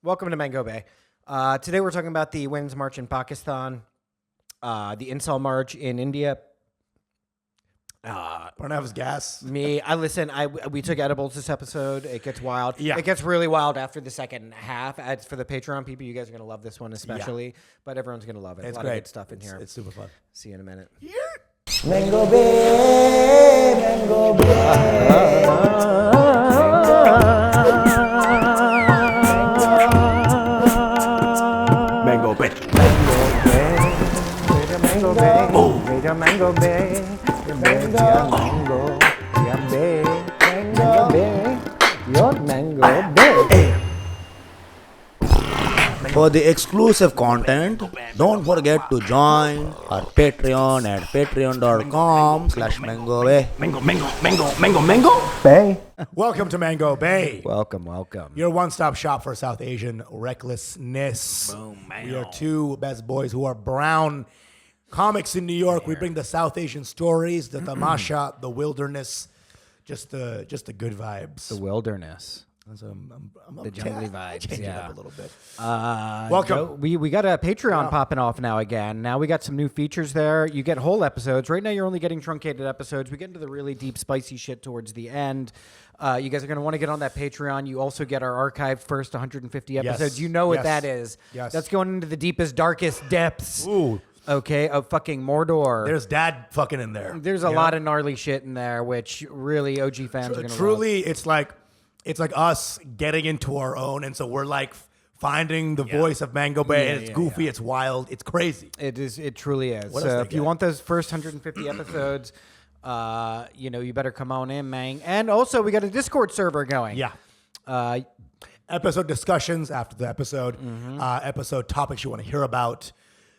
Welcome to Mango Bay. Today we're talking about the Women's March in Pakistan, the Incel March in India. Pranav's gas. We took edibles this episode. It gets wild. Yeah. It gets really wild after the second half. As for the Patreon people, you guys are going to love this one especially, but everyone's going to love it. It's a lot great. of good stuff in here. It's super fun. See you in a minute. Mango Bay, Mango Mango Bay. Mango Bay, Mango Bay, Mango Bay, Mango Bay, your Mango Bay. For the exclusive content, don't forget to join our Patreon at patreon.com/MangoBay. Bay. Welcome to Mango Bay. Welcome. Your one-stop shop for South Asian recklessness. We are two best boys who are brown comics in New York. We bring the South Asian stories, the tamasha, the wilderness, just the good vibes. The wilderness. So I'm The jungly vibes, changing it yeah. up a little bit. Welcome. Welcome. We got a Patreon popping off now again. Now we got some new features there. You get whole episodes. Right now you're only getting truncated episodes. We get into the really deep, spicy shit towards the end. You guys are going to want to get on that Patreon. You also get our archived first 150 episodes. Yes. You know what Yes. that is. Yes. That's going into the deepest, darkest depths. Ooh, Okay, of fucking Mordor. there's dad fucking in there. There's a lot of gnarly shit in there, which really OG fans are going to Truly, it's like us getting into our own, and so we're like finding the voice of Mango Bay. And it's goofy, it's wild, it's crazy. It truly is. What So else if they you get? want those first 150 episodes, you better come on in, man. And also, we got a Discord server going. Yeah. Uh, Episode discussions after the episode, episode topics you want to hear about.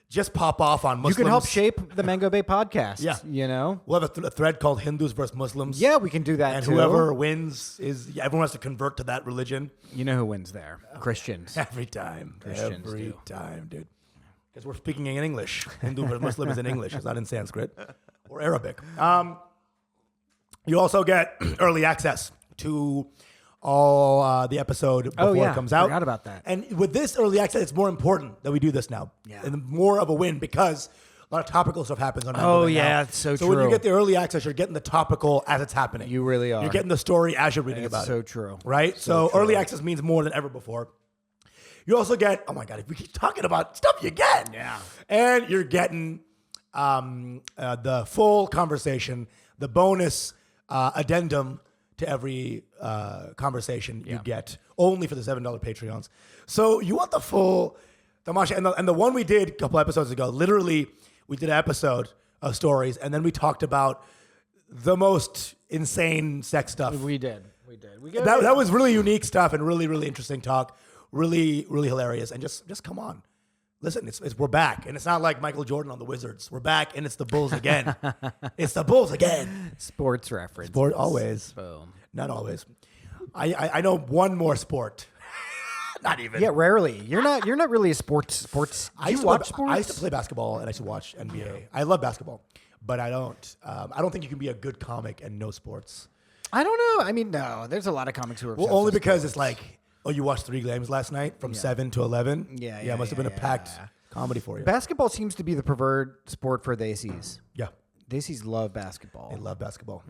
Just pop off on Muslims. you can help shape the Mango Bay podcast. Yeah. You know? We'll have a thread called Hindus versus Muslims. Yeah, we can do that And too. whoever wins everyone has to convert to that religion. You know who wins there? Christians. Every time. Christians Every do. time, dude. Because we're speaking in English. Hindu versus Muslim is in English. It's not in Sanskrit or Arabic. You also get early access to all the episode before it comes out. Forgot about that. And with this early access, it's more important that we do this now. Yeah. And more of a win because a lot of topical stuff happens on Oh, Mango Bay yeah, now. it's so So when you true. get the early access, you're getting the topical as it's happening. You really are. You're getting the story as you're reading It's about so it. true. Right? So early access means more than ever before. You also get, oh my God, if we keep talking about stuff you get. Yeah. And you're getting the full conversation, the bonus addendum to every conversation you get only for the $7 Patreons. So you want the full tamasha. And the one we did a couple episodes ago, literally we did an episode of stories and then we talked about the most insane sex stuff. We did. That was really unique stuff and really, really interesting talk. Really, really hilarious. And just come on. Listen, we're back. And it's not like Michael Jordan on the Wizards. We're back and it's the Bulls again. It's the Bulls again. Sports reference. Sport always. Boom. Not always. I know one more sport. Not even. Yeah, rarely. You're not really a sports. Do you watch sports? I used to play basketball and I used to watch NBA. I love basketball, but I don't. I don't think you can be a good comic and no sports. I don't know. I mean, no. There's a lot of comics who are Well, obsessed only with because sports. it's like, oh, you watched 3 games last night from 7 to 11? Yeah, It must have been a packed yeah. comedy for you. Basketball seems to be the preferred sport for desis. Yeah, Desis love basketball. they love basketball.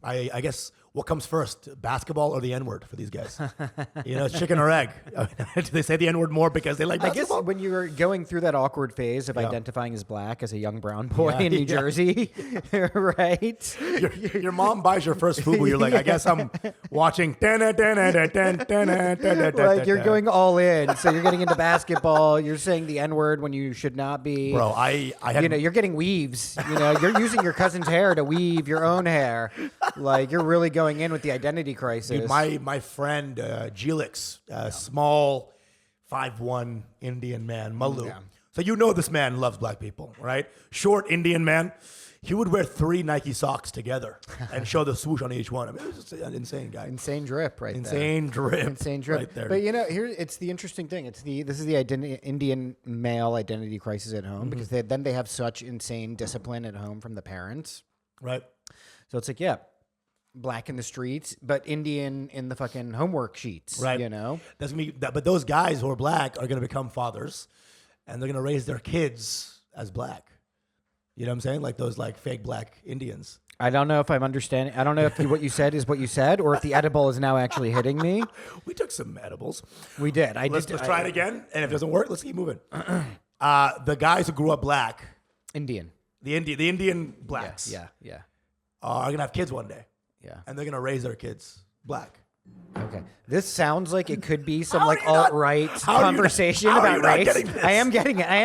I guess what comes first, basketball or the N-word for these guys? It's chicken or egg. Do they say the N-word more because they like I guess basketball? when you're going through that awkward phase of identifying as black as a young brown boy in New Jersey, right? Your mom buys your first FUBU. You're like, I guess I'm watching. Like you're going all in. So you're getting into basketball. You're saying the N-word when you should not be. Bro, I had You're getting weaves. You're using your cousin's hair to weave your own hair. Like you're really going in with the identity crisis. dude, my friend Jelix, small 5'1" Indian man, Malu. Yeah. So this man loves black people, right? Short Indian man. He would wear 3 Nike socks together and show the swoosh on each one. I mean, it was just an insane guy. Insane drip, right there. Insane drip. Insane drip. Right there. But here it's the interesting thing. This is the Indian male identity crisis at home because then they have such insane discipline at home from the parents. Right. So it's like, yeah, black in the streets, but Indian in the fucking homework sheets. Right. You know? That's gonna be but those guys who are black are gonna become fathers, and they're gonna raise their kids as black. You know what I'm saying? Like those like fake black Indians. I don't know if I'm understanding. I don't know if what you said is what you said, or if the edible is now actually hitting me. We took some edibles. We did. Let's try it again, and if it doesn't work, let's keep moving. The guys who grew up black, Indian. the Indian blacks, Yeah. are gonna have kids one day, Yeah. and they're gonna raise their kids black. Okay. This sounds like it could be some How like are you not- alt-right how are you not- conversation how are about you not race. getting this? I am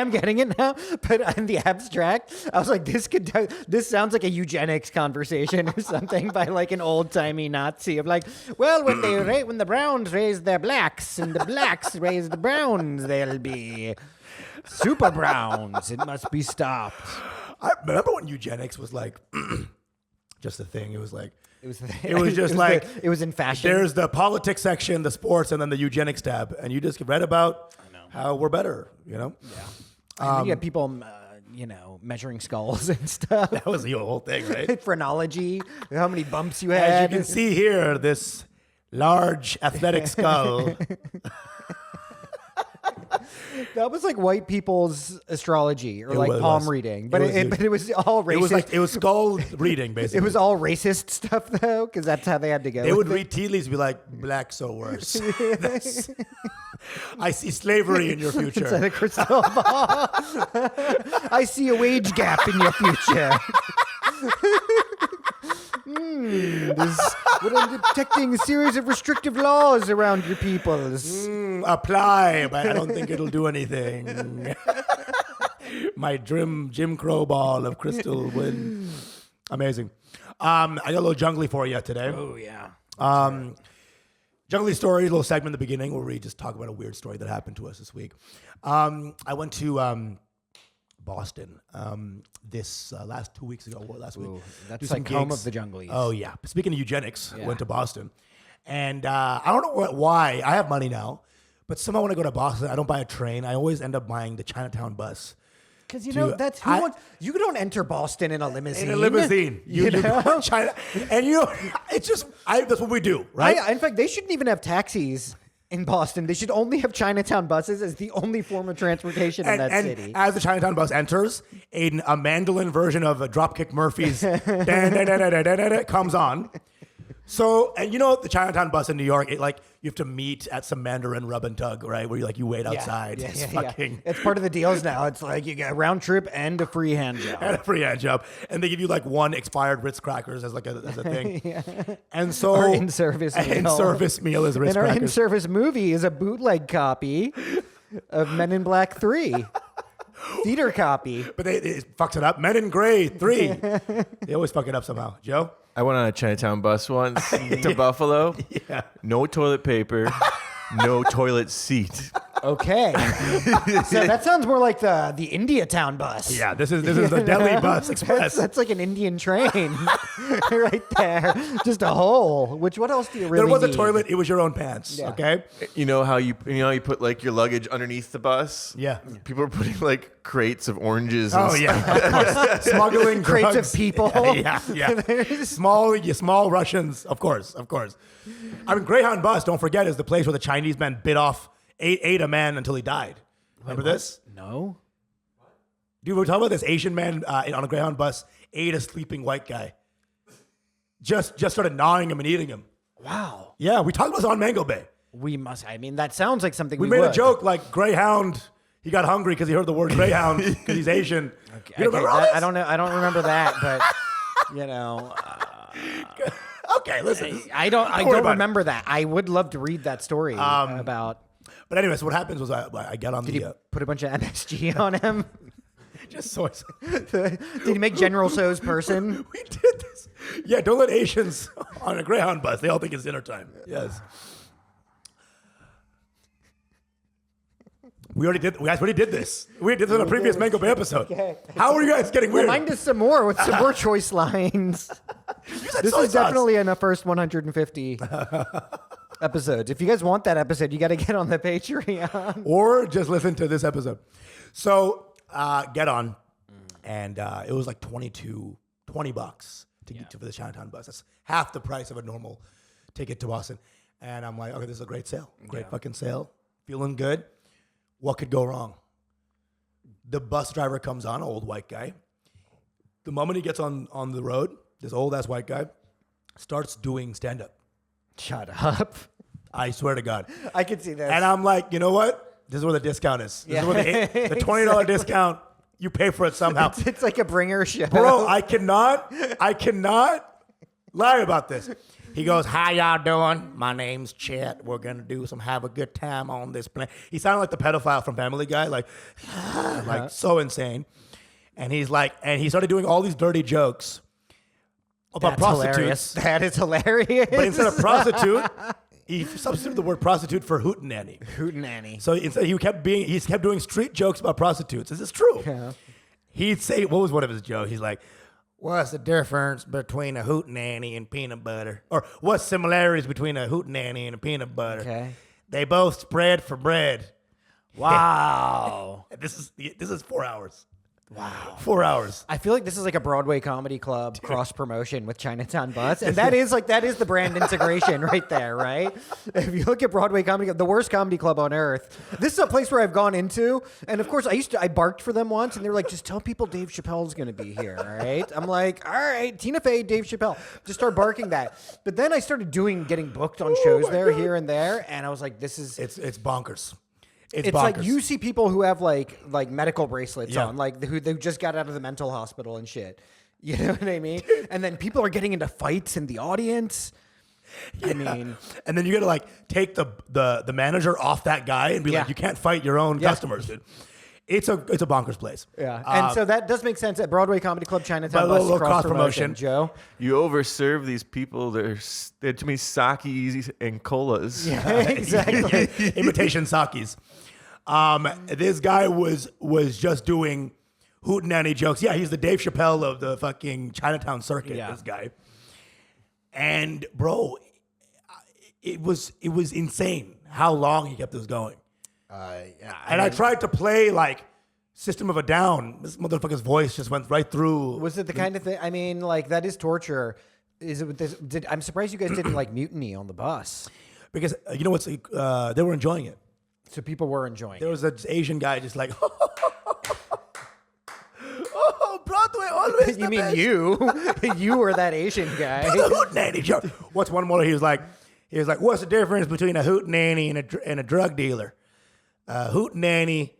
getting it now. But in the abstract, I was like, this sounds like a eugenics conversation or something by like an old-timey Nazi of like, well, when the browns raise their blacks and the blacks raise the browns, they'll be super browns. It must be stopped. I remember when eugenics was like just a thing. It was like It was it was in fashion. There's the politics section, the sports, and then the eugenics tab, and you just read about how we're better. You know, And then you had people, measuring skulls and stuff. that was the whole thing, right? Phrenology, how many bumps you As had. you can see here, this large athletic skull. That was like white people's astrology or It like was. palm reading, but It it was all racist. It was skull reading, basically. It was all racist stuff though, because that's how they had to go. They would with it. read tea leaves and be like, blacks are worse. I see slavery in your Inside future. a crystal ball. I see a wage gap in your future. I'm detecting a series of restrictive laws around your peoples. Apply, but I don't think it'll do anything. My Jim Crow ball of crystal win. Amazing. I got a little jungly for you today. Oh yeah. Jungly story, a little segment in the beginning where we just talk about a weird story that happened to us this week. I went to Boston this last 2 weeks ago. Last week. That's Do some like home gigs. of the junglies. Oh yeah. Speaking of eugenics, Yeah. went to Boston, and I don't know why. I have money now, but somehow when I go to Boston, I don't buy a train. I always end up buying the Chinatown bus. Because you Dude, know that's you don't enter Boston in a limousine. In a limousine, you know? go to China, and it's just that's what we do, right? In fact, they shouldn't even have taxis in Boston. They should only have Chinatown buses as the only form of transportation in that city. As the Chinatown bus enters, a mandolin version of Dropkick Murphys comes on. So, and you know the Chinatown bus in New York, you have to meet at some Mandarin rub and tug, right? Where you wait outside. It's fucking It's part of the deals now. It's like you get a round trip and a free hand job. and a free hand job, and they give you like one expired Ritz crackers as a thing. And so Our in-service meal. in-service meal is Ritz And our crackers. in-service movie is a bootleg copy of Men in Black 3. Theater copy. But it fucks it up. Men in Gray 3. They always fuck it up somehow. Joe? I went on a Chinatown bus once to Buffalo. Yeah. No toilet paper, no toilet seat. Okay. So that sounds more like the India Town bus. Yeah, this is the Delhi Bus Express. That's like an Indian train right there. Just a hole. What else do you really There was a need? toilet. It was your own pants. Yeah. Okay. You know how you put like your luggage underneath the bus? Yeah. People are putting like crates of oranges. Oh and yeah. Of course. Smuggling Crates drugs. of people. Yeah. Small Russians. Of course. I mean, Greyhound Bus. Don't forget is the place where the Chinese man ate a man until he died. Remember this? No. Dude, we're talking about this Asian man on a Greyhound bus ate a sleeping white guy. Just started gnawing him and eating him. Wow. Yeah, we talked about this on Mango Bay. We must. I mean, that sounds like something We we made a would. joke like Greyhound. He got hungry because he heard the word Greyhound because he's Asian. Okay, You remember all I this? don't know. I don't remember that, but you know, Okay, listen. I don't worry don't about it. remember that. I would love to read that story about. But anyway, so what happens was I get on Did the he put a bunch of MSG on him? just so Did he make General So's person? we did this. Yeah, don't let Asians on a Greyhound bus. They all think it's dinner time. Yes. We already did this. We did this on a previous Mango Bay episode. Okay. How are you guys getting weird? Remind us some more with some more choice lines. You said This soy is sauce. definitely in the first 150 episodes. If you guys want that episode, you got to get on the Patreon. Or just listen to this episode. So get on, and it was like $20 to to get to the Chinatown bus. That's half the price of a normal ticket to Boston. And I'm like, okay, this is a great sale. Great fucking sale. Feeling good. What could go wrong? The bus driver comes on, old white guy. The moment he gets on the road, this old ass white guy starts doing stand up. Shut up. I swear to God. I can see that. And I'm like, you know what? This is where the discount is. This is where the $20 discount, you pay for it somehow. It's like a bringer show. Bro, I cannot lie about this. He goes, how y'all doing? My name's Chet. We're going to have a good time on this plane. He sounded like the pedophile from Family Guy, like so insane. And he's like, and he started doing all these dirty jokes about prostitutes. Hilarious. That is hilarious. But instead of prostitute, he substituted the word prostitute for hootenanny. Hootenanny. So instead, he kept doing street jokes about prostitutes. This is true. Yeah. He'd say, what was one of his jokes? He's like, what's the difference between a hootenanny and peanut butter? Or what's similarities between a hootenanny and a peanut butter? Okay. They both spread for bread. Wow. This is 4 hours. Wow. 4 hours. I feel like this is like a Broadway comedy club cross promotion with Chinatown Bus. And that is the brand integration right there, right? If you look at Broadway comedy, the worst comedy club on earth. This is a place where I've gone into. And of course, I barked for them once and they were like, just tell people Dave Chappelle's going to be here. All right. I'm like, all right, Tina Fey, Dave Chappelle. Just start barking that. But then I started getting booked on shows there, here and there. And I was like, it's bonkers. It's bonkers. like you see people who have like medical bracelets on, like who they just got out of the mental hospital and shit. You know what I mean? And then people are getting into fights in the audience. I mean, and then you got to like take the manager off that guy and be like, you can't fight your own customers, dude. It's a bonkers place. Yeah, and so that does make sense at Broadway Comedy Club Chinatown. But a little cross promotion, Joe. You overserve these people. They had too many sakis and colas. Yeah, exactly. Imitation sakis. This guy was just doing hootenanny jokes. Yeah, he's the Dave Chappelle of the fucking Chinatown circuit. Yeah. This guy. And bro, it was insane how long he kept this going. I tried to play like System of a Down. This motherfucker's voice just went right through. Was it the kind of thing? I mean, like that is torture. Is it? With this, I'm surprised you guys didn't like mutiny on the bus because you know what's they were enjoying it. So people were enjoying. There was an Asian guy just like, oh, Broadway always. You mean best. you were that Asian guy? The hootenanny joke. What's one more? He was like, what's the difference between a hootenanny and a drug dealer? Hootenanny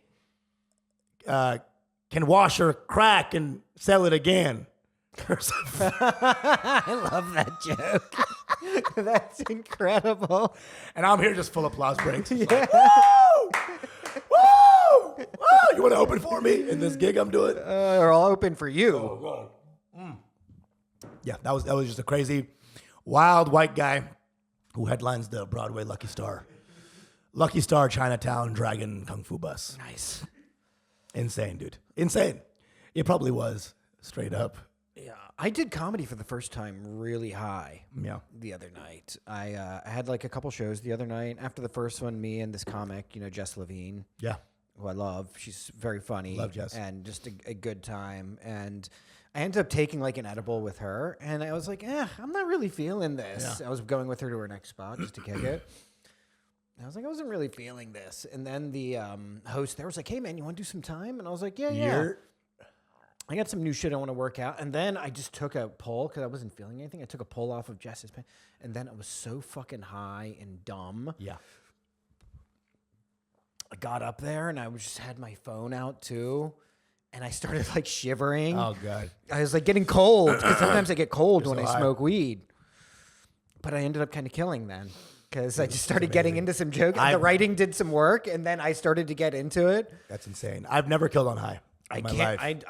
can wash her crack and sell it again. I love that joke. That's incredible. And I'm here just full applause breaks. Yeah. Like, woo! Woo! Woo! You want to open for me in this gig I'm doing? Or I'll open for you. Yeah, that was just a crazy, wild white guy who headlines the Broadway Lucky Star Chinatown Dragon Kung Fu Bus. Nice. Insane, dude. Insane. It probably was, straight up. Yeah, I did comedy for the first time really high. Yeah. The other night, I had like a couple shows the other night. After the first one, me and this comic, Jess Levine. Yeah. Who I love. She's very funny. Love Jess. And just a good time. And I ended up taking like an edible with her, and I was like, I'm not really feeling this. Yeah. I was going with her to her next spot just to kick it. I was like, I wasn't really feeling this. And then the host there was like, hey, man, you want to do some time? And I was like, yeah. I got some new shit I want to work out. And then I just took a pull because I wasn't feeling anything. I took a pull off of Jess's pen. And then I was so fucking high and dumb. Yeah. I got up there and I just had my phone out too. And I started like shivering. Oh, God. I was like getting cold because sometimes I get cold when I high. smoke weed. But I ended up kind of killing then. Because I just started getting into some jokes. The writing did some work, and then I started to get into it. That's insane. I've never killed on high in my life.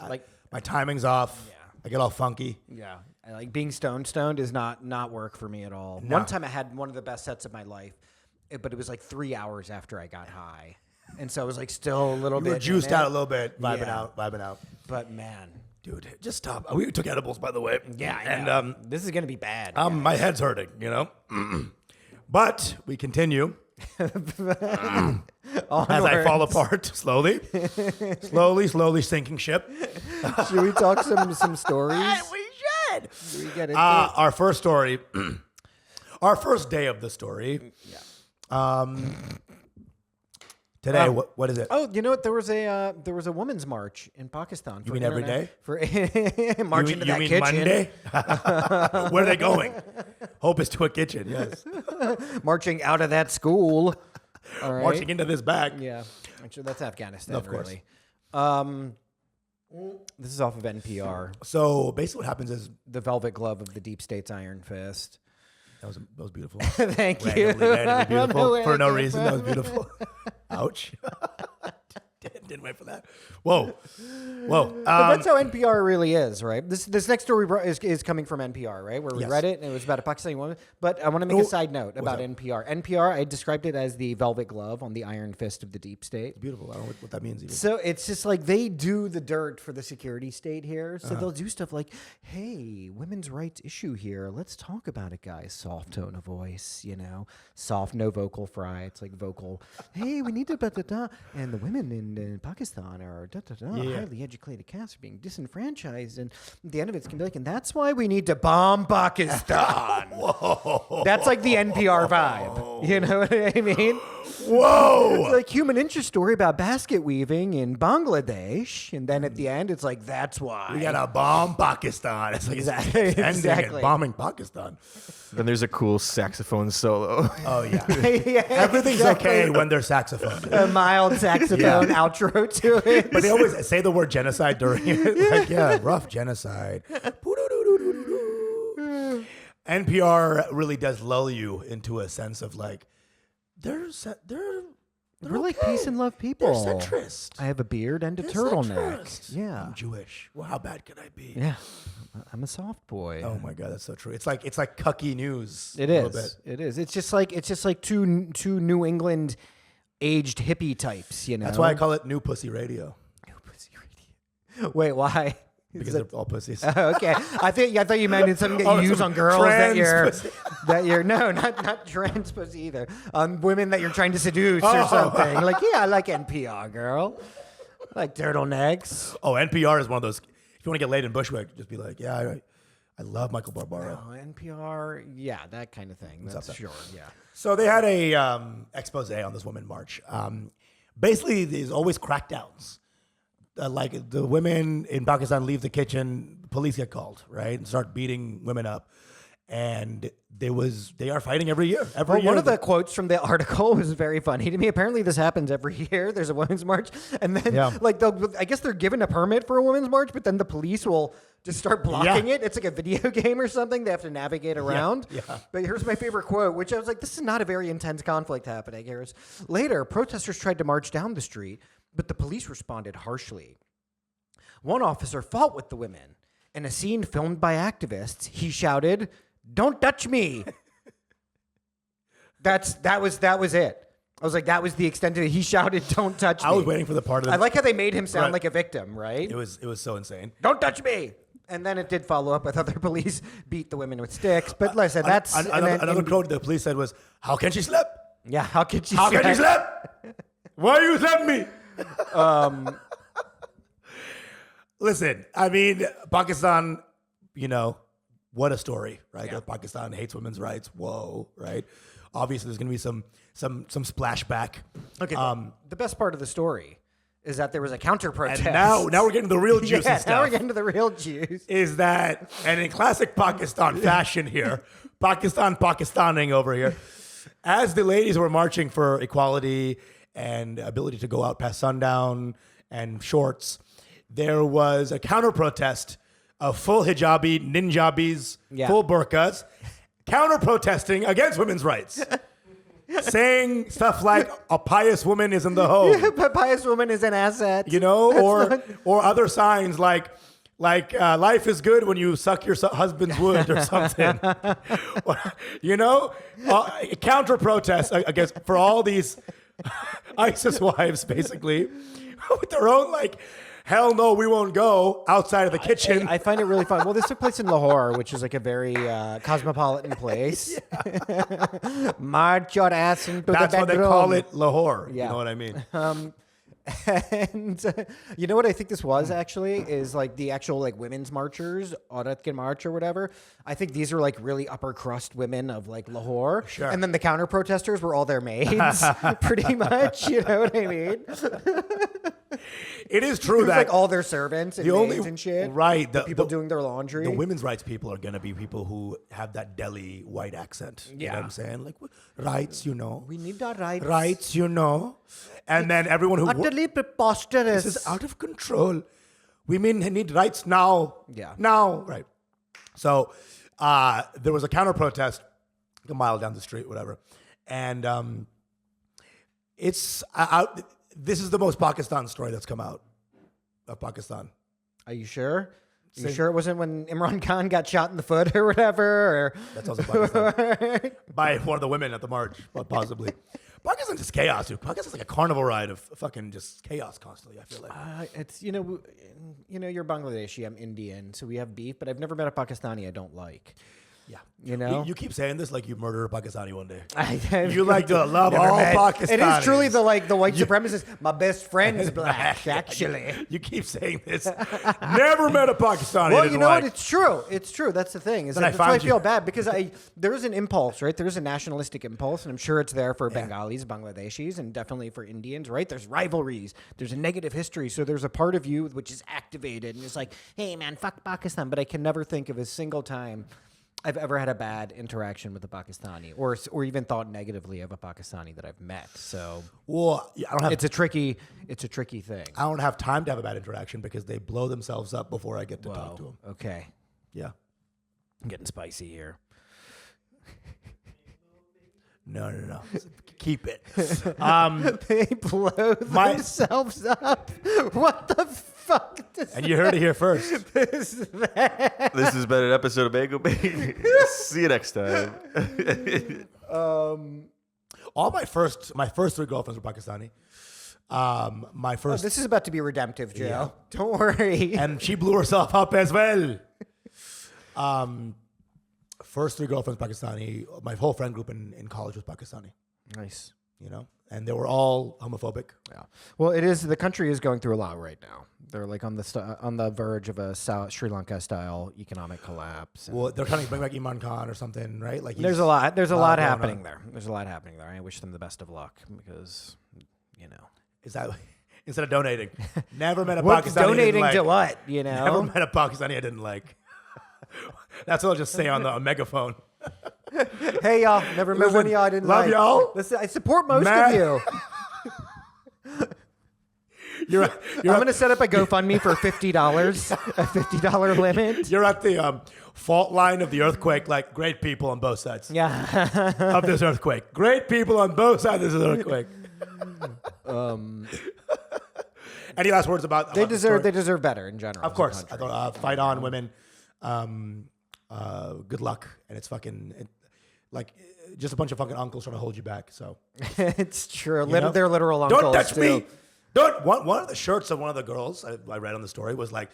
Like my timing's off. Yeah. I get all funky. Yeah. I like being stoned is not work for me at all. No. One time I had one of the best sets of my life, but it was like 3 hours after I got high. And so I was like still a little bit juiced out a little bit, vibing out. But man, dude, just stop. We took edibles, by the way. Yeah, and this is gonna be bad. My head's hurting, But we continue as I fall apart slowly, slowly sinking ship. Should we talk some stories? We should. God. We get into Our first story, our first day of the story. Today, what is it? Oh, you know what? There was a women's march in Pakistan. You mean every day? For marching to that mean kitchen. Monday? Where are they going? Hope it's to a kitchen. Yes. Marching out of that school. All right. Marching into this bag. Yeah. Actually, that's Afghanistan, Of course. really. This is off of NPR. So basically, what happens is The velvet glove of the deep state's iron fist. that was beautiful. Thank you. Randomly I don't know beautiful where for that no came reason. That was from. beautiful. Ouch. Didn't wait for that. Whoa. But that's how NPR really is, right? This next story is coming from NPR, right? Where we Yes. read it, and it was about a Pakistani woman. But I want to make a side note about up? NPR. NPR, I described it as the velvet glove on the iron fist of the deep state. Beautiful. I don't know what that means even. So it's just like they do the dirt for the security state here. So they'll do stuff like, hey, women's rights issue here. Let's talk about it, guys. Soft tone of voice, soft, no vocal fry. It's like vocal. Hey, we need to da-da-da. And the women in Pakistan are da-da-da. Highly educated castes are being disenfranchised. And at the end of it's going to be like, and that's why we need to bomb Pakistan. Whoa. That's like the NPR vibe. You know what I mean? Whoa. It's like human interest story about basket weaving in Bangladesh, and then at the end, it's like that's why We got to bomb Pakistan. It's like Exactly. it's ending Exactly. and bombing Pakistan. Then there's a cool saxophone solo. Oh, yeah. Yeah, Everything's exactly. okay when there's saxophone. A mild saxophone outro to it. But they always say the word genocide during it. Like, yeah, rough genocide. NPR really does lull you into a sense of like, they're We're like okay. peace and love people. They're centrist. I have a beard and a They're turtleneck. centrist. Yeah. I'm Jewish. Well, how bad could I be? Yeah. I'm a soft boy. Oh my God, that's so true. It's like cucky news. It a little is. bit. It is. It's just like two New England aged hippie types, That's why I call it New Pussy Radio. New pussy radio. Wait, why? Because they're all pussies. Okay, I thought you meant it's something that you use on girls that you're no, not trans pussy either. On women that you're trying to seduce or something. Like, yeah, I like NPR, girl. I like turtlenecks. Oh, NPR is one of those. If you want to get laid in Bushwick, just be like, yeah, I love Michael Barbaro. Oh, NPR, yeah, that kind of thing. That's sure, yeah. So they had a expose on this women march. Basically, there's always crackdowns. Like the women in Pakistan leave the kitchen, police get called, right, and start beating women up. And they are fighting every year. Every year. One of the quotes from the article was very funny to me. Apparently, this happens every year. There's a women's march, and then I guess they're given a permit for a women's march, but then the police will just start blocking it. It's like a video game or something. They have to navigate around. Yeah. But here's my favorite quote, which I was like, this is not a very intense conflict happening. Here's later, protesters tried to march down the street, but the police responded harshly. One officer fought with the women. In a scene filmed by activists, he shouted, "Don't touch me." That was it. I was like, that was the extent of it. He shouted, "Don't touch me." I was waiting for the part of I like how they made him sound Right. like a victim, right? It was so insane. "Don't touch me." And then it did follow up with other police beat the women with sticks. But listen, that's Another quote the police said was, "How can she slip? Yeah, how could she? How can she slip? Why you slap me?" Listen, I mean, Pakistan, what a story, right? Yeah. Pakistan hates women's rights. Whoa, right? Obviously, there's going to be some splashback. Okay, the best part of the story is that there was a counter protest. And now we're getting the real juicy yeah, stuff. now we're getting to the real juice. Is that, and in classic Pakistan fashion here, Pakistaning over here, as the ladies were marching for equality and ability to go out past sundown and shorts, there was a counter protest of full hijabi, ninjabis, full burqas, counter protesting against women's rights. Saying stuff like a pious woman is in the home. Yeah, but pious woman is an asset. Or other signs like life is good when you suck your husband's wood or something. Counter protest against for all these ISIS wives, basically, with their own hell no, we won't go outside of the kitchen. I find it really fun. Well, this took place in Lahore, which is like a very cosmopolitan place. March your ass into That's the why bedroom. they call it Lahore. Yeah. You know what I mean? And you know what I think this was actually is like the actual like women's marchers, Aurat March or whatever. I think these are like really upper crust women of like Lahore. Sure. And then the counter protesters were all their maids, pretty much. You know what I mean? It is true It was that like all their servants and maids and shit. right, The people doing their laundry. The women's rights people are gonna be people who have that Delhi white accent. You know what I'm saying? Like rights, you know. We need our rights. Rights, you know. And then everyone who Utterly preposterous. this is out of control. Women need rights now. Yeah. Now. Right. So there was a counter protest a mile down the street, whatever. And this is the most Pakistan story that's come out of Pakistan. Are you sure? Are you Same. sure it wasn't when Imran Khan got shot in the foot or whatever? Or That's also Pakistan. By one of the women at the march, possibly. Pakistan's just chaos, dude. Pakistan's like a carnival ride of fucking just chaos constantly, I feel like. it's you're Bangladeshi, I'm Indian, so we have beef. But I've never met a Pakistani I don't like. Yeah. You know? You keep saying this like you murdered a Pakistani one day. I've You like to love never all met- Pakistanis. It is truly the white supremacist. My best friend's black, actually. You keep saying this. Never met a Pakistani. Well, I you didn't know like. what? It's true. It's true. That's the thing. Then I That's why I found you. feel bad because there's an impulse, right? There's a nationalistic impulse, and I'm sure it's there for Bengalis, Bangladeshis, and definitely for Indians, right? There's rivalries. There's a negative history. So there's a part of you which is activated, and it's like, hey, man, fuck Pakistan. But I can never think of a single time I've ever had a bad interaction with a Pakistani, or even thought negatively of a Pakistani that I've met. So Well, yeah, it's a tricky thing. I don't have time to have a bad interaction because they blow themselves up before I get to talk to them. Okay, Yeah. I'm getting spicy here. No. Keep it. They blow themselves up. What the fuck? And you heard it here first. This has been an episode of Bagel Baby. See you next time. All my first 3 girlfriends were Pakistani. My first, This is about to be redemptive, Joe. Don't worry. and she blew herself up as well. First 3 girlfriends Pakistani. My whole friend group in college was Pakistani. Nice. You know, and they were all homophobic. Yeah. Well, the country is going through a lot right now. They're like on the verge of a Sri Lanka style economic collapse. And Well, they're trying to bring back Imran Khan or something, right? Like there's he's- a lot. There's a lot lot going happening on. there. There's a lot happening there. I wish them the best of luck because, Is that instead of donating? Never met a what's Pakistani. I didn't donating like. to what? You know. Never met a Pakistani I didn't like. That's what I'll just say on the megaphone. Hey y'all, never met one of y'all I didn't love like. y'all. Listen, I support most Matt- of you. You're I'm gonna set up a GoFundMe for $50, a $50 limit. You're at the fault line of the earthquake. Like great people on both sides Yeah. of this earthquake. Great people on both sides of this earthquake. Any last words about They about the deserve story? better in general. Of as a course. I country. thought fight on, women. Good luck, and it's fucking just a bunch of fucking uncles trying to hold you back. So It's true. know? They're literal uncles. don't touch too. me. Don't. One of the shirts of one of the girls I read on the story was like,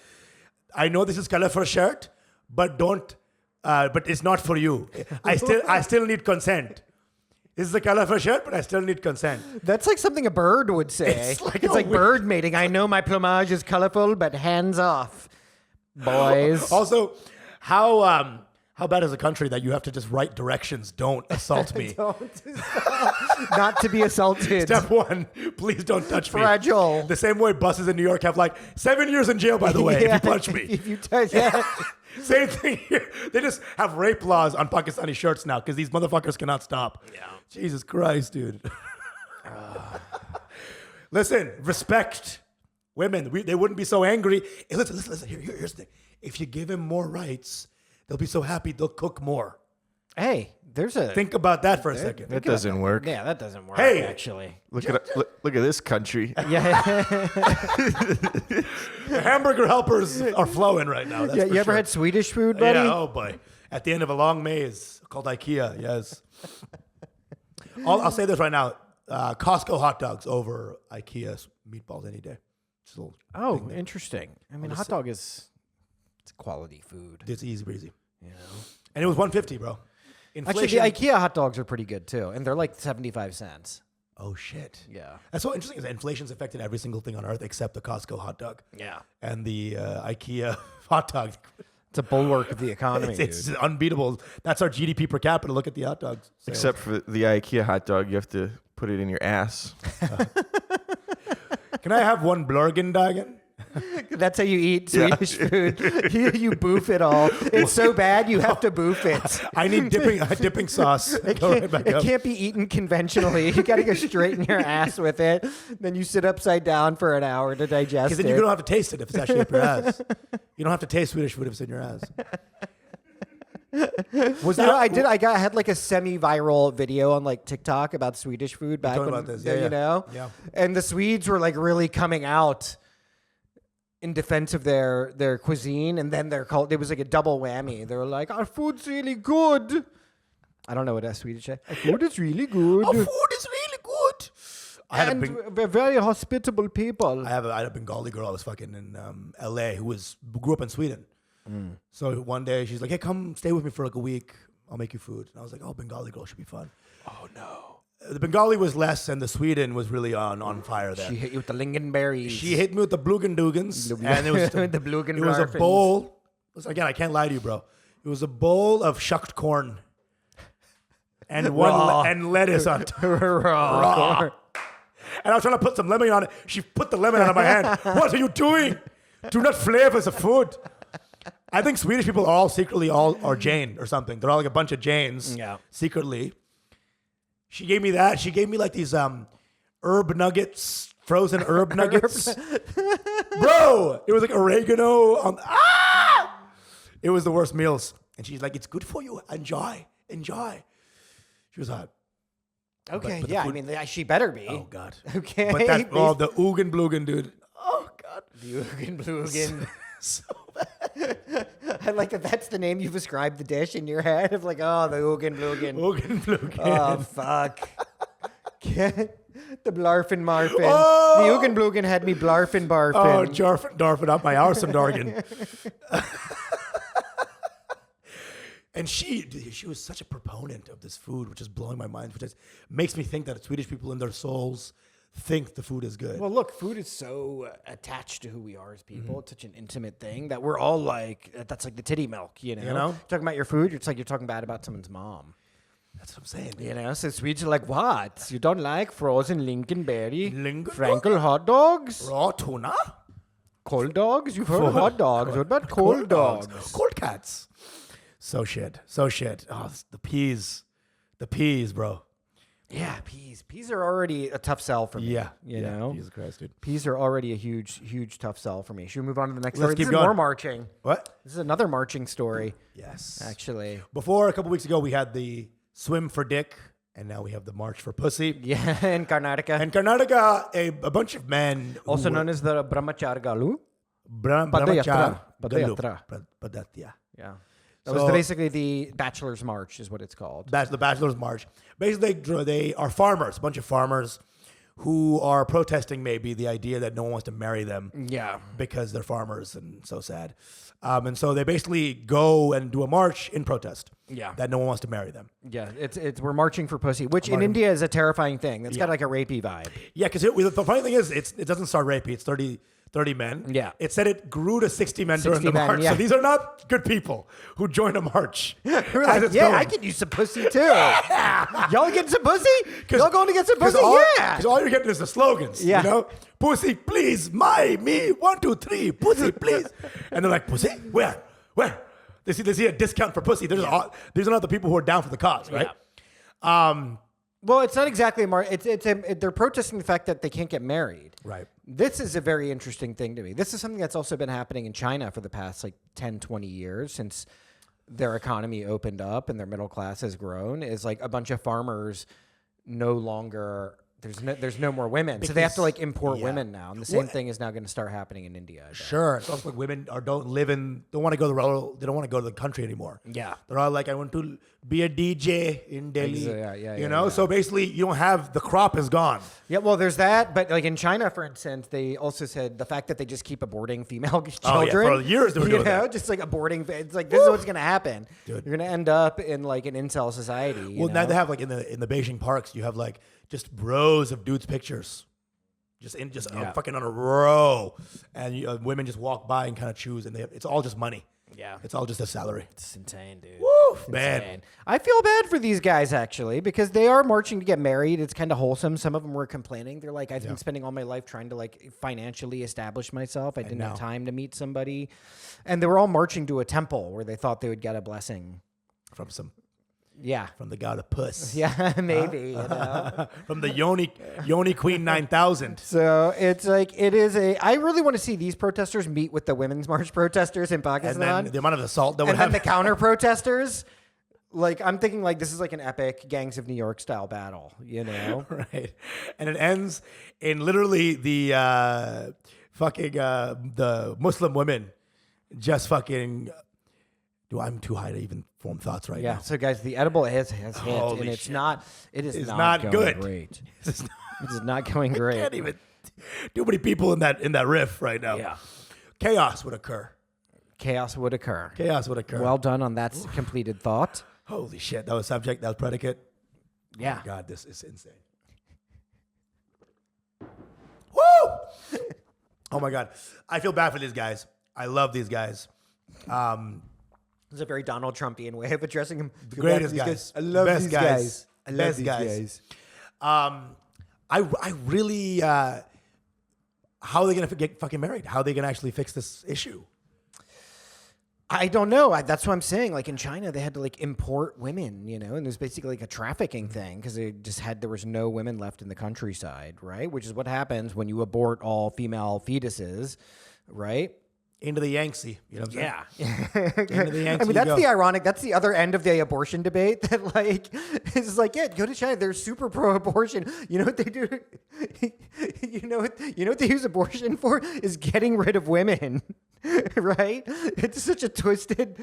I know this is color for a shirt, but don't. But it's not for you. I still need consent. This is the color for a shirt, but I still need consent. That's like something a bird would say. It's like It's a like weird- bird mating. I know my plumage is colorful, but hands off, boys. Also, how bad is a country that you have to just write directions? Don't assault me. Not to be assaulted. Step 1, please don't touch me. Fragile. The same way buses in New York have like 7 years in jail, by the way, if you punch me. If you touch, yeah. Same thing here. They just have rape laws on Pakistani shirts now because these motherfuckers cannot stop. Yeah. Jesus Christ, dude. Listen, respect women. They wouldn't be so angry. Hey, listen. Here's the thing. If you give them more rights, they'll be so happy they'll cook more. Hey, there's a Think about that for a second. That doesn't work. Yeah, that doesn't work. Hey! Actually. Look at this country. Yeah. The hamburger helpers are flowing right now. That's Yeah. for You ever sure. had Swedish food, buddy? Yeah, oh boy. At the end of a long maze called IKEA, yes. I'll say this right now. Costco hot dogs over IKEA's meatballs any day. Just a little Oh, thing there. interesting. I mean, hot dog it's quality food. It's easy breezy. You know. And it was $150, bro. Actually, Inflation. the IKEA hot dogs are pretty good too, and they're like 75 cents. Oh shit. Yeah. That's so interesting. Is that inflation's affected every single thing on earth except the Costco hot dog. Yeah. And the IKEA hot dog. It's a bulwark of the economy, It's unbeatable. That's our GDP per capita. Look at the hot dogs. sales. Except for the IKEA hot dog, you have to put it in your ass. Can I have one blurgendagen? That's how you eat Swedish food. You boof it all. It's so bad you have to boof it. I need dipping sauce. It can't be eaten conventionally. You got to go straight in your ass with it. Then you sit upside down for an hour to digest it. Because then you don't have to taste it if it's actually up your ass. You don't have to taste Swedish food if it's in your ass. I had like a semi-viral video on like TikTok about Swedish food back when, about this. you know? Yeah. And the Swedes were like really coming out in defense of their cuisine, and then it was like a double whammy. They were like, our food's really good. I don't know what that Swedish is. Our food is really good. Our food is really good. We're very hospitable people. I had a Bengali girl I was fucking in LA who grew up in Sweden. So one day she's like, hey, come stay with me for like a week. I'll make you food. And I was like, oh, Bengali girl should be fun. Oh, no. The Bengali was less, and the Sweden was really on fire there. She hit you with the lingonberries. She hit me with the blugendugens. And it was the it was a bowl. Again, I can't lie to you, bro. It was a bowl of shucked corn. And and lettuce on top. Raw. And I was trying to put some lemon on it. She put the lemon out of my hand. What are you doing? Do not flavor the food. I think Swedish people are all secretly are Jain or something. They're all like a bunch of Jains. Yeah. Secretly. She gave me that. She gave me like these herb nuggets, frozen herb nuggets. Bro, it was like oregano on. It was the worst meals. And she's like, it's good for you. Enjoy. She was hot. Okay, but yeah. I mean, she better be. Oh, God. Okay. But the Ugen Blugen, dude. Oh, God. The Ugen Blugen. So bad. I like that that's the name you've ascribed the dish in your head of like, oh, the Ugen Blugen. Ugen Blugen. Oh, fuck. The blarfin marfin. Oh! The Ugen Blugen had me blarfin barfin. Oh, jarfin darfin up my arse and dargan. And she was such a proponent of this food, which is blowing my mind, which makes me think that Swedish people in their souls think the food is good. Well, look, food is so attached to who we are as people. It's such an intimate thing that we're all like, that's like the titty milk, you know? Talking about your food, it's like you're talking bad about someone's mom. That's what I'm saying. You know, so Swedes are like, what? You don't like frozen lingonberry? Lingonberry? Frankel hot dogs? Raw tuna? Cold dogs? You've heard of hot dogs. What about cold dogs? Cold cats. So shit. Oh, the peas, bro. Yeah, peas. Peas are already a tough sell for me. Yeah. You know? Jesus Christ, dude. Peas are already a huge tough sell for me. Should we move on to the next Let's story? keep This going. is more marching. What? This is another marching story. Yes. Actually. Before, a couple weeks ago, we had the swim for dick, and now we have the march for pussy. Yeah, in Karnataka. In Karnataka, a bunch of men... Also known as the Brahmachargalu. Brahmacharya. Padatya. Yeah. That was basically the Bachelors March is what it's called. That's the Bachelors March. Basically, they are farmers, a bunch of farmers who are protesting maybe the idea that no one wants to marry them. Yeah. Because they're farmers and so sad. And so they basically go and do a march in protest. Yeah. That no one wants to marry them. Yeah, it's we're marching for pussy, which in India is a terrifying thing. It's got like a rapey vibe. Yeah, because the funny thing is, it doesn't start rapey. It's 30 men. Yeah. It said it grew to 60 men during the 60 men, march. yeah. So these are not good people who joined a march. We're like, yeah, I could use some pussy too. Y'all getting some pussy? Y'all going to get some pussy? Yeah. Because all you're getting is the slogans. Yeah. You know? Pussy, please, me, 1, 2, 3, pussy, please. And they're like, pussy? Where? They see a discount for pussy. These are not the people who are down for the cause, right? Yeah. Well, it's not exactly a march. They're protesting the fact that they can't get married. Right. This is a very interesting thing to me. This is something that's also been happening in China for the past like 10, 20 years since their economy opened up and their middle class has grown. Is like a bunch of farmers no longer... There's no more women, so they have to like import women now, and the same thing is now going to start happening in India. Sure, it's also like women don't want to go to the country anymore. Yeah, they're all like, I want to be a DJ in Delhi. Yeah. So basically, you don't have the crop is gone. Yeah, well, there's that, but like in China, for instance, they also said the fact that they just keep aborting female children for years they were doing that. Just like aborting. It's like this is what's going to happen. Dude. You're going to end up in like an incel society. Well, now they have like in the Beijing parks, you have like just rows of dudes' pictures. Fucking on a row. And women just walk by and kind of choose, and it's all just money. Yeah. It's all just a salary. It's insane, dude. Woo, It's man. insane. I feel bad for these guys, actually, because they are marching to get married. It's kind of wholesome. Some of them were complaining. They're like, I've been spending all my life trying to like financially establish myself. I didn't have time to meet somebody. And they were all marching to a temple where they thought they would get a blessing. From the god of puss. Yeah, maybe. You know? From the Yoni Queen 9000. So it's like, I really want to see these protesters meet with the Women's March protesters in Pakistan. And then the amount of assault that would and then happen. the counter protesters. Like, I'm thinking like this is like an epic Gangs of New York style battle, you know? Right. And it ends in literally the the Muslim women just fucking... I'm too high to even form thoughts right now. Yeah. So guys, the edible has hit, Holy and it's shit. not. It is It's not not going good. great. It's It is not going great. can't even... Too many people in that riff right now. Yeah. Chaos would occur. Chaos would occur. Chaos would occur. Well done on that completed thought. Holy shit. That was subject. That was predicate. Yeah. Oh my God, this is insane. Woo! Oh my God. I feel bad for these guys. I love these guys. It's a very Donald Trumpian way of addressing him. The greatest guys. I love Best these guys. guys. I love Best these guys. guys. I really, how are they going to get fucking married? How are they going to actually fix this issue? I don't know. That's what I'm saying. Like in China, they had to like import women, you know, and there's basically like a trafficking thing because there was no women left in the countryside, right? Which is what happens when you abort all female fetuses, right? Into the Yangtze, you know what I'm saying? Yeah. Into the Yangtze I mean, that's go. the ironic. That's the other end of the abortion debate. That like, it's like, yeah, go to China. They're super pro-abortion. You know what they do? You know what they use abortion for is getting rid of women, right? It's such a twisted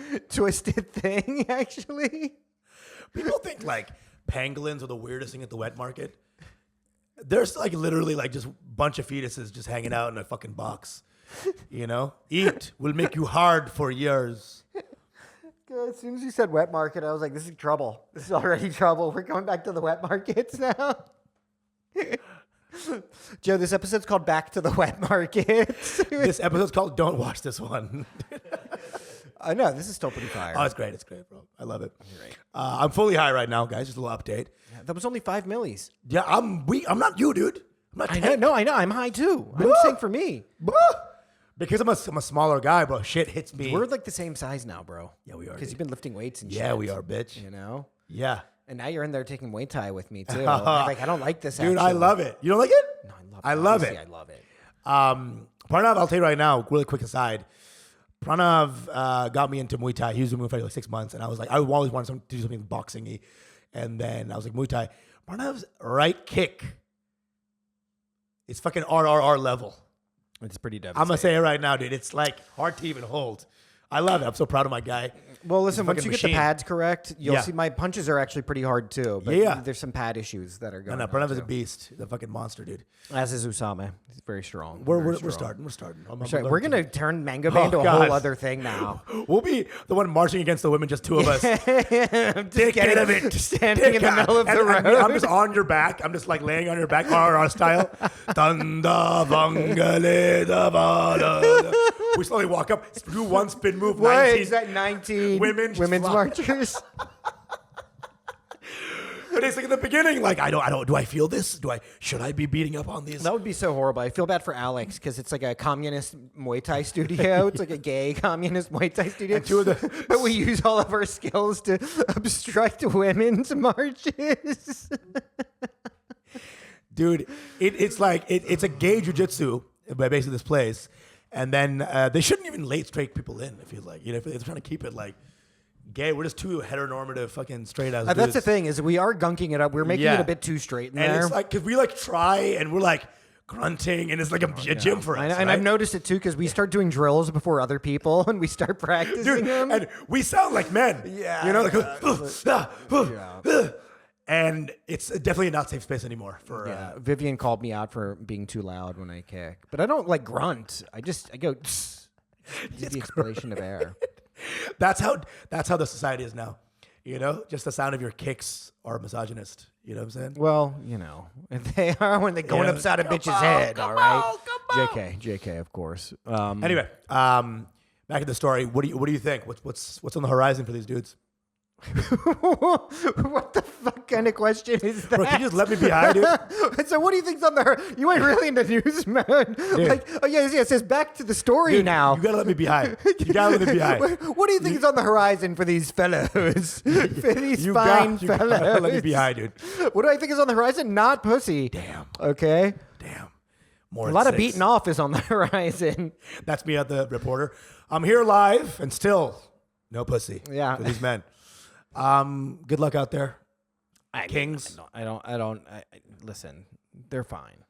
thing, actually. People think like pangolins are the weirdest thing at the wet market. There's like literally like just a bunch of fetuses just hanging out in a fucking box. You know, eat will make you hard for years. As soon as you said wet market, I was like, this is trouble. This is already trouble. We're going back to the wet markets now. Joe, this episode's called Back to the Wet Markets. This episode's called Don't Watch This One. I know, this is still pretty fire. Oh, it's great. It's great, bro. I love it. I'm fully high right now, guys. Just a little update. That was only 5 millis. Yeah, I'm not you, dude. I'm not I know. No, I know. I'm high too. I'm Whoa. saying for me. Because I'm a smaller guy, bro. Shit hits me. We're like the same size now, bro. Yeah, we are, Because dude. you've been lifting weights and shit. Yeah, we are, bitch. You know? Yeah. And now you're in there taking Muay Thai with me too. Like, I don't like this, Dude, actually. I love it. You don't like it? No, I love obviously it. I love it. Pranav, I'll tell you right now, really quick aside. Pranav got me into Muay Thai. He was doing Muay Thai for like 6 months, and I was like, I always wanted to do something boxing-y. And then I was like, Muay Thai. Pranav's right kick is fucking RRR level. It's pretty I'm devastating. gonna say it right now, dude. It's like hard to even hold. I love it. I'm so proud of my guy. Well, listen, He's a once fucking you get the machine. pads correct, you'll Yeah. see my punches are actually pretty hard too. But Yeah. there's some pad issues that are going No, on. Pranav is a too. beast. The fucking monster, dude. As is Usama. He's very strong. We're Very starting. strong. We're starting. Sorry, we're going to turn Mango Bay into a God. whole other thing now. We'll be the one marching against the women, just two of us. Take Get of it. Standing in the middle of the road. I'm just on your back. I'm just like laying on your back, RR style. Tanda vangale davada. We slowly walk up, do one spin move. What 19. is that? 19 Women just women's fly. marchers. But it's like in the beginning, like I don't. Do I feel this? Should I be beating up on these? That would be so horrible. I feel bad for Alex because it's like a communist Muay Thai studio. It's like a gay communist Muay Thai studio. And two of the- but we use all of our skills to obstruct women's marches. Dude, it's like it's a gay jujitsu by basically this place, and then they shouldn't even late straight people in. It feels like, you know, if they're trying to keep it like gay. We're just two heteronormative fucking straight ass. That's the thing is we are gunking it up. We're making Yeah. it a bit too straight in And there. it's like because we like try and we're like grunting, and it's like a gym for us. And right? I've noticed it too because we start doing drills before other people and we start practicing Dude, them. and we sound like men. Yeah, you know, like, and it's definitely not safe space anymore for. Yeah, Vivian called me out for being too loud when I kick, but I don't like grunt. I go. It's the explanation of air. That's how the society is now. You know, just the sound of your kicks are misogynist. You know what I'm saying? Well, they are when they're going upside a bitch's head. All right. JK, of course. Anyway, back to the story. What do you think? What's on the horizon for these dudes? What the fuck kind of question is that? Bro, can you just let me be high, dude? So what do you think's on the? You ain't really into news, man. Like, oh yeah, it says back to the story Dude, now. You gotta let me be high. You gotta let me be high. What do you think is on the horizon for these fellows? For these You fine gotta fellows. let me be high, dude. What do I think is on the horizon? Not pussy. Damn. Okay. Damn. More A at lot of 6. beating off is on the horizon. That's me at the reporter. I'm here live and still no pussy. Yeah. For these men. Good luck out there. Kings. I don't. Listen, they're fine.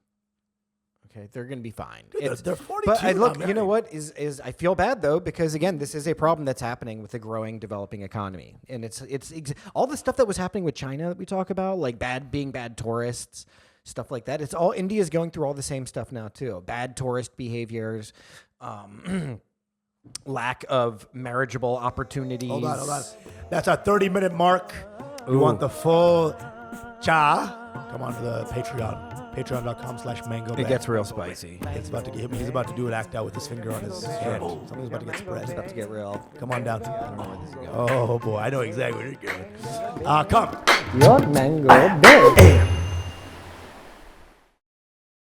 Okay, they're gonna be fine. Dude, they're 42. But look, not you know married. what is I feel bad though because again, this is a problem that's happening with the growing developing economy, and it's all the stuff that was happening with China that we talk about, like being bad tourists, stuff like that. It's all India's going through all the same stuff now too. Bad tourist behaviors. Lack of marriageable opportunities. Hold on. That's our 30-minute mark. We want the full cha. Come on to the Patreon. Patreon.com/mango. It gets real spicy. He's about to do an act out with his finger on his hand. Something's about to get spread. It's about to get real. Come on down. I don't know where this is going. Oh boy, I know exactly where you're going. Come. Your mango bed.